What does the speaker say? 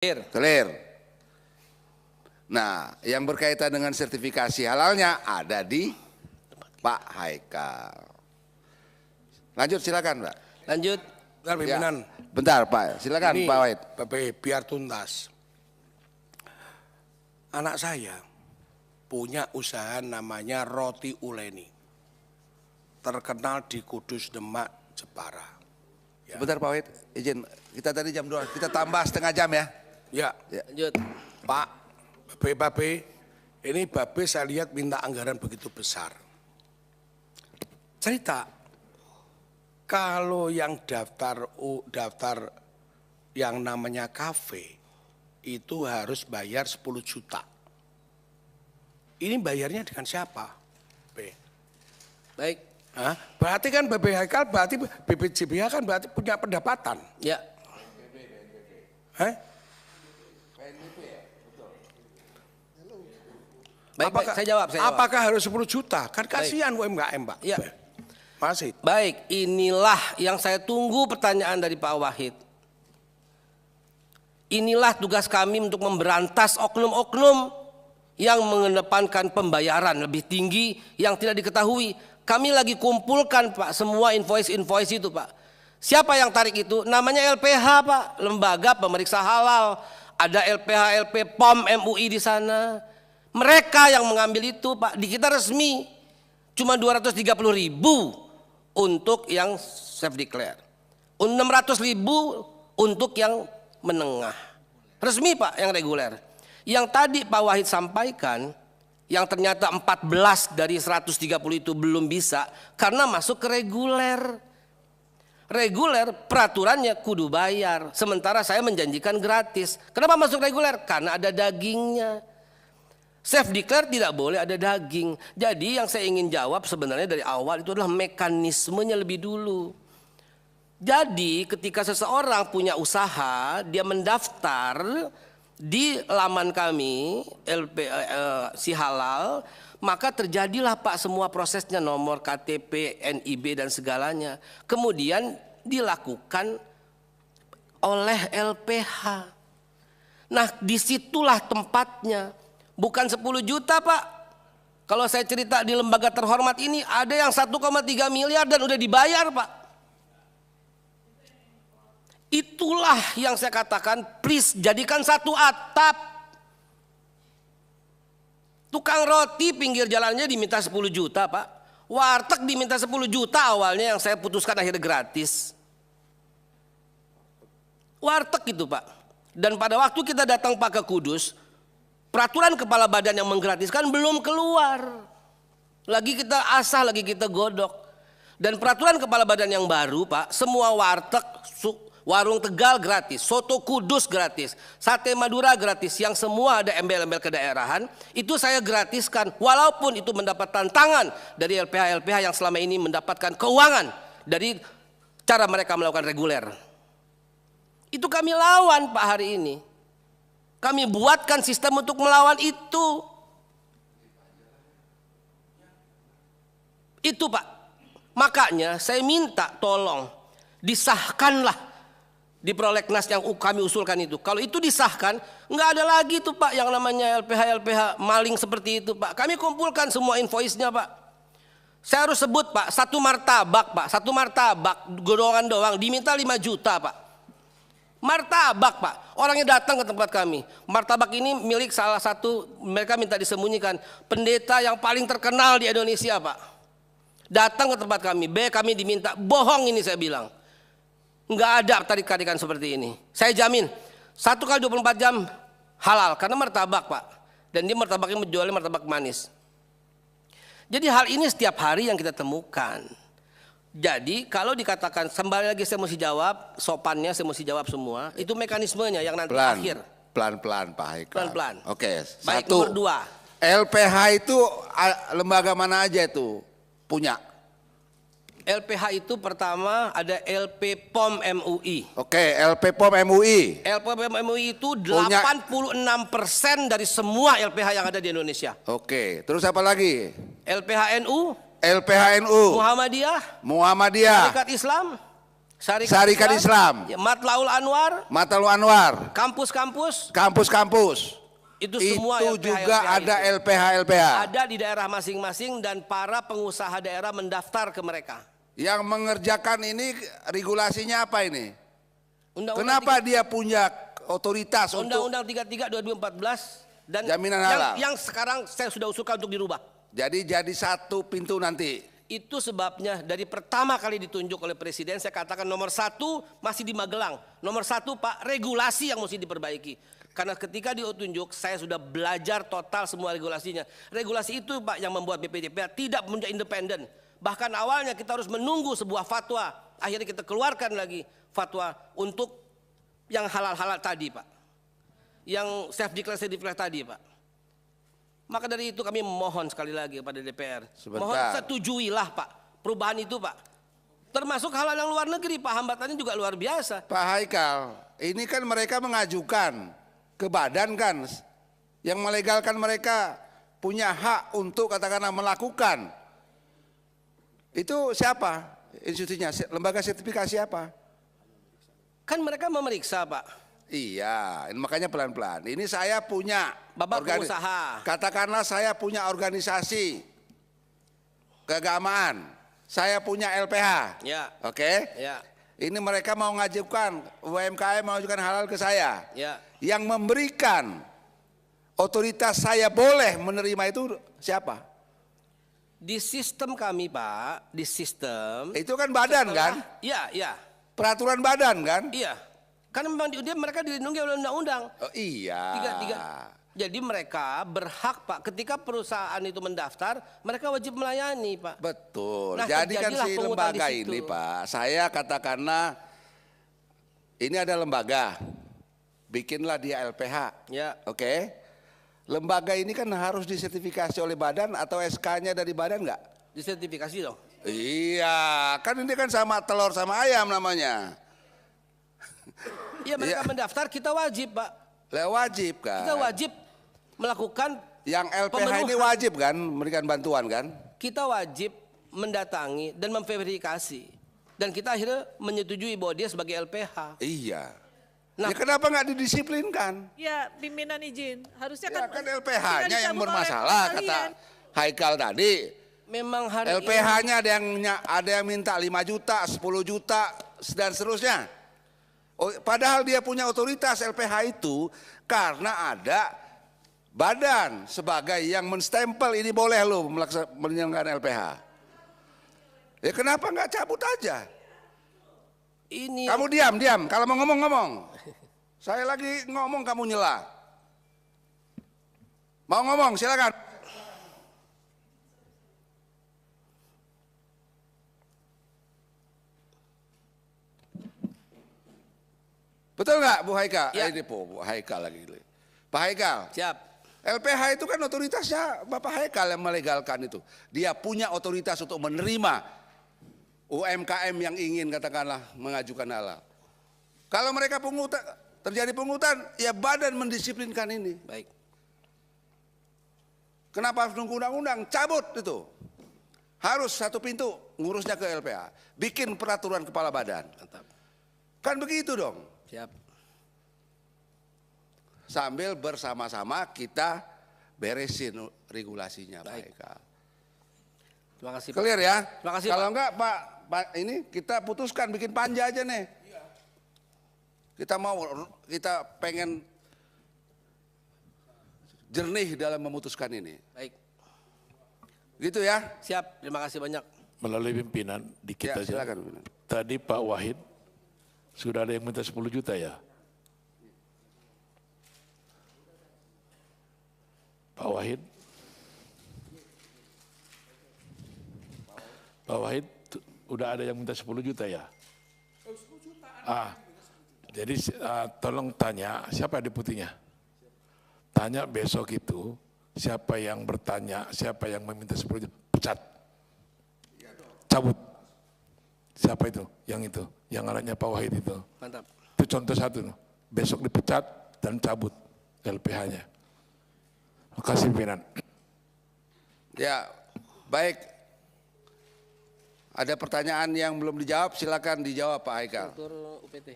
Clear. Nah, yang berkaitan dengan sertifikasi halalnya ada di Pak Haikal. Lanjut silakan, Pak. Lanjut. Bentar, pimpinan. Ya, bentar, Pak. Silakan, Ini, Pak Wahid. biar tuntas. Anak saya punya usaha namanya Roti Uleni. Terkenal di Kudus, Demak, Jepara. Ya. Bentar, Pak Wahid. Izin, kita tadi jam 2. Kita tambah setengah jam ya. Ya. Lanjut. Pak, Babe, ini Babe saya lihat minta anggaran begitu besar. Cerita, kalau yang daftar yang namanya kafe itu harus bayar 10 juta. Ini bayarnya dengan siapa? Baik. Hah? Berarti kan BB Haikal, berarti BPJBH kan berarti punya pendapatan. Ya. Hah? Baik, saya jawab. Apakah harus 10 juta? Kan kasihan UMKM, Pak. Ya. Masih. Baik, inilah yang saya tunggu pertanyaan dari Pak Wahid. Inilah tugas kami untuk memberantas oknum-oknum yang mengedepankan pembayaran lebih tinggi yang tidak diketahui. Kami lagi kumpulkan, Pak, semua invoice itu, Pak. Siapa yang tarik itu? Namanya LPH, Pak, Lembaga Pemeriksa Halal. Ada LPH, LP POM MUI di sana. Mereka yang mengambil itu, Pak. Di kita resmi cuma 230.000 untuk yang self declare, 600.000 untuk yang menengah. Resmi, Pak, yang reguler. Yang tadi Pak Wahid sampaikan, yang ternyata 14 dari 130 itu belum bisa karena masuk ke reguler. Reguler peraturannya kudu bayar, sementara saya menjanjikan gratis. Kenapa masuk reguler? Karena ada dagingnya. Self declare tidak boleh ada daging. Jadi yang saya ingin jawab sebenarnya dari awal itu adalah mekanismenya lebih dulu. Jadi ketika seseorang punya usaha, dia mendaftar di laman kami si halal, maka terjadilah, Pak, semua prosesnya, nomor KTP, NIB dan segalanya. Kemudian dilakukan oleh LPH. Nah, disitulah tempatnya. Bukan 10 juta, Pak. Kalau saya cerita di lembaga terhormat ini ada yang 1,3 miliar dan udah dibayar, Pak. Itulah yang saya katakan, please jadikan satu atap. Tukang roti pinggir jalannya diminta 10 juta, Pak. Warteg diminta 10 juta awalnya, yang saya putuskan akhirnya gratis. Warteg itu, Pak. Dan pada waktu kita datang, Pak, ke Kudus, peraturan kepala badan yang menggratiskan belum keluar. Lagi kita asah, lagi kita godok. Dan peraturan kepala badan yang baru, Pak, semua warteg, warung Tegal gratis, soto Kudus gratis, sate Madura gratis, yang semua ada embel-embel kedaerahan, itu saya gratiskan. Walaupun itu mendapat tantangan dari LPH-LPH yang selama ini mendapatkan keuangan dari cara mereka melakukan reguler. Itu kami lawan, Pak, hari ini. Kami buatkan sistem untuk melawan itu. Itu, Pak. Makanya saya minta tolong disahkanlah di prolegnas yang kami usulkan itu. Kalau itu disahkan, nggak ada lagi tuh, Pak, yang namanya LPH maling seperti itu, Pak. Kami kumpulkan semua invoice-nya, Pak. Saya harus sebut, Pak, satu martabak, godongan doang diminta 5 juta, Pak. Martabak, Pak. Orangnya datang ke tempat kami. Martabak ini milik salah satu, mereka minta disembunyikan, pendeta yang paling terkenal di Indonesia, Pak. Datang ke tempat kami. Kami diminta. Bohong ini, saya bilang. Nggak ada tarik-tarikan seperti ini. Saya jamin 1 kali 24 jam halal karena martabak, Pak. Dan dia martabaknya menjualnya martabak manis. Jadi hal ini setiap hari yang kita temukan. Jadi kalau dikatakan, kembali lagi saya mesti jawab, sopannya saya mesti jawab semua. Itu mekanismenya yang nanti akhir. Pelan-pelan, Pak Haikal. Pelan-pelan. Oke, baik, satu. nomor 2. LPH itu lembaga mana aja itu punya? LPH itu pertama ada LP POM MUI. Oke, LP POM MUI. LP POM MUI itu 86% dari semua LPH yang ada di Indonesia. Oke, terus apa lagi? LPH NU. LPH NU. Muhammadiyah. Muhammadiyah. Syarikat Islam. Syarikat Islam, ya, Matlaul Anwar, Matal Anwar, kampus-kampus, kampus-kampus. itu semua Itu LPH, juga LPH ada itu. LPH. Ada di daerah masing-masing dan para pengusaha daerah mendaftar ke mereka. Yang mengerjakan ini regulasinya apa ini? Undang-undang Kenapa dia punya otoritas untuk Undang-Undang 33 2014 dan Jaminan halal. yang sekarang saya sudah usulkan untuk dirubah. jadi satu pintu nanti? Itu sebabnya dari pertama kali ditunjuk oleh Presiden saya katakan nomor 1 masih di Magelang. Nomor 1 Pak, regulasi yang mesti diperbaiki. Karena ketika ditunjuk saya sudah belajar total semua regulasinya. Regulasi itu Pak yang membuat BPJPH tidak menjadi independen. Bahkan awalnya kita harus menunggu sebuah fatwa. Akhirnya kita keluarkan lagi fatwa untuk yang halal-halal tadi Pak. Yang self declare tadi Pak. Maka dari itu kami mohon sekali lagi kepada DPR. Sebentar. Mohon setujuilah Pak perubahan itu Pak. Termasuk halal yang luar negeri Pak, hambatannya juga luar biasa. Pak Haikal, ini kan mereka mengajukan ke badan kan, yang melegalkan mereka punya hak untuk katakanlah melakukan. Itu siapa institusinya, lembaga sertifikasi apa? Kan mereka memeriksa Pak. Iya, makanya pelan-pelan. Ini saya punya Bapak pengusaha. Katakanlah saya punya organisasi keagamaan, saya punya LPH. Ya. Oke? Ya. Ini mereka mau ngajukan UMKM mau ngajukan halal ke saya. Ya. Yang memberikan otoritas saya boleh menerima itu siapa? Di sistem kami Pak, di sistem. Itu kan badan kan? Iya, iya. Peraturan badan kan? Iya. Karena memang mereka dilindungi oleh undang-undang. Oh, iya. Tiga. Jadi mereka berhak Pak, ketika perusahaan itu mendaftar, mereka wajib melayani Pak. Betul. Nah, jadi kan terjadilah si pungutan lembaga di situ. ini Pak, saya katakanlah ini ada lembaga, bikinlah dia LPH. Ya. Oke. Lembaga ini kan harus disertifikasi oleh badan atau SK-nya dari badan nggak? Disertifikasi dong. Iya, kan ini kan sama telur sama ayam namanya. Iya mereka mendaftar, kita wajib Pak. Wajib kan? Kita wajib melakukan Yang LPH ini wajib kan memberikan bantuan kan? Kita wajib mendatangi dan memverifikasi. Dan kita akhirnya menyetujui bahwa dia sebagai LPH. Iya. Nah, ya kenapa nggak didisiplinkan? Ya, pimpinan izin. Harusnya Ya kan kan LPH-nya yang dicabut oleh bermasalah kata kalian. Haikal tadi. memang hari LPH-nya ada yang minta 5 juta, 10 juta dan seterusnya. Padahal dia punya otoritas LPH itu karena ada badan sebagai yang menstempel ini boleh lo menyelenggarakan LPH. Ya kenapa nggak cabut aja? ini Kamu diam. Kalau mau ngomong. Saya lagi ngomong kamu nyela. Mau ngomong silakan. Betul nggak Bu Haikal? Ya. Ini Bu Haikal lagi. Pak Haikal. siap. LPH itu kan otoritasnya Bapak Haikal yang melegalkan itu. Dia punya otoritas untuk menerima UMKM yang ingin katakanlah mengajukan halal. Kalau mereka terjadi pungutan, ya badan mendisiplinkan ini. Baik. Kenapa harus nunggu undang-undang? Cabut itu. Harus satu pintu ngurusnya ke LPH. Bikin peraturan kepala badan. Mantap. Kan begitu dong. Siap. Sambil bersama-sama kita beresin regulasinya Pak Haikal. Terima kasih Pak. Clear ya? Terima kasih, Kalau Pak. enggak Pak ini kita putuskan bikin panja aja nih. Kita pengen jernih dalam memutuskan ini. Baik. Gitu ya? Siap. Terima kasih banyak. Melalui pimpinan dikit Ya, aja. silakan. Tadi Pak Wahid sudah ada yang minta 10 juta ya. Pak Wahid. Pak Wahid udah ada yang minta 10 juta ya. Jadi tolong tanya siapa deputinya. Tanya besok itu siapa yang bertanya, siapa yang meminta 10 juta, pecat. Cabut. Siapa itu? Yang itu, yang anaknya Pak Wahid itu. Mantap. Itu contoh satu. Besok dipecat dan cabut LPH-nya. Terima kasih pimpinan. Ya, baik. Ada pertanyaan yang belum dijawab, silakan dijawab Pak Haikal. Struktur UPT.